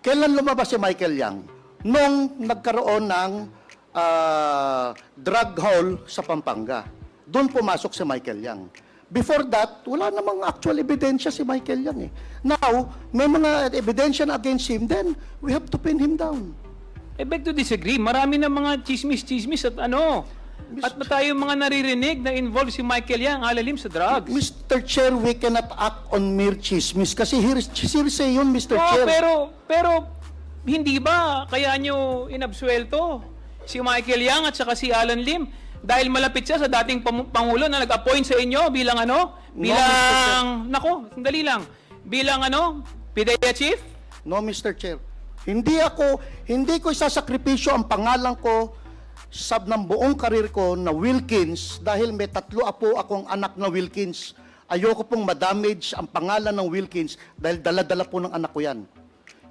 Kailan lumabas si Michael Yang? Nung nagkaroon ng drug haul sa Pampanga. Doon pumasok si Michael Yang. Before that, wala namang actual ebidensya si Michael Yang eh. Now, may mga ebidensya against him, then we have to pin him down. I beg to disagree. Marami na mga chismis-chismis at ano. At tayo mga naririnig na involved si Michael Yang alalim sa drugs. Mr. Chair, we cannot act on mere chismis kasi hearsay yun, Mr. Oh, Chair. pero hindi ba kaya nyo inabsuelto si Michael Yang at saka si Alan Lim dahil malapit siya sa dating Pangulo na nag-appoint sa inyo bilang ano? Bilang, nako, sandali lang. Bilang ano? PIDEA Chief? No, Mr. Chair. Hindi ko isasakripisyo ang pangalan ko sa ng buong karir ko na Wilkins dahil may 3 apo akong anak na Wilkins. Ayoko pong madamage ang pangalan ng Wilkins dahil dala-dala po ng anak ko yan.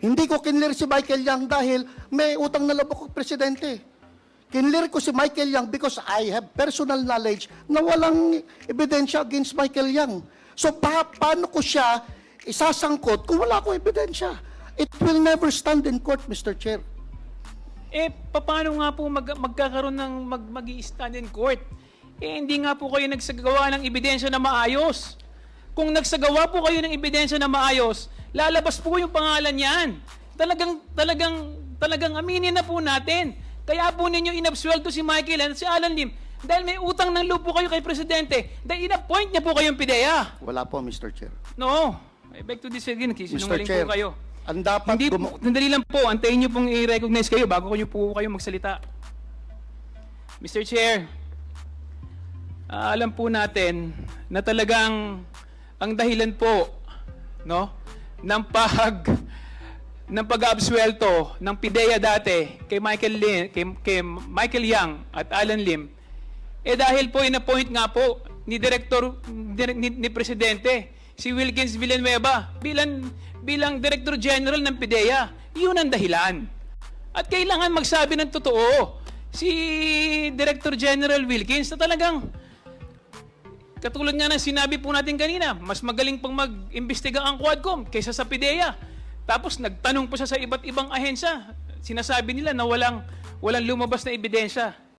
Hindi ko kinlir si Michael Yang dahil may utang na loob ako presidente. Kinlir ko si Michael Yang because I have personal knowledge na walang ebidensya against Michael Yang. So paano ko siya isasangkot kung wala akong ebidensya? It will never stand in court, Mr. Chair. Eh, paano nga po magkakaroon ng mag-i-stand in court? Eh, hindi nga po kayo nagsagawa ng ebidensya na maayos. Kung nagsagawa po kayo ng ebidensya na maayos, lalabas po yung pangalan niyan. Talagang aminin na po natin. Kaya po ninyo inabsuelto si Michael at si Alan Lim dahil may utang ng loob po kayo kay Presidente dahil in-appoint niya po kayong PIDEA. Wala po, Mr. Chair. No, I beg to disagree. Nakisinungaling Chair, po kayo. ang dapat Hindi, sandali lang po. Antayin niyo pong i-recognize kayo bago kayo magsalita. Mr. Chair, alam po natin na talagang ang dahilan po no ng pag-absuelto ng PIDEA dati kay Michael Yang at Alan Lim dahil po in-appoint nga po ni ni Presidente si Wilkins Villanueva bilang Director General ng PIDEA. Yun ang dahilan. At kailangan magsabi ng totoo si Director General Wilkins na talagang katulad nga ng sinabi po natin kanina, mas magaling pang mag-imbestiga ang Quadcom kaysa sa PIDEA. Tapos nagtanong po siya sa iba't ibang ahensya. Sinasabi nila na walang lumabas na ebidensya.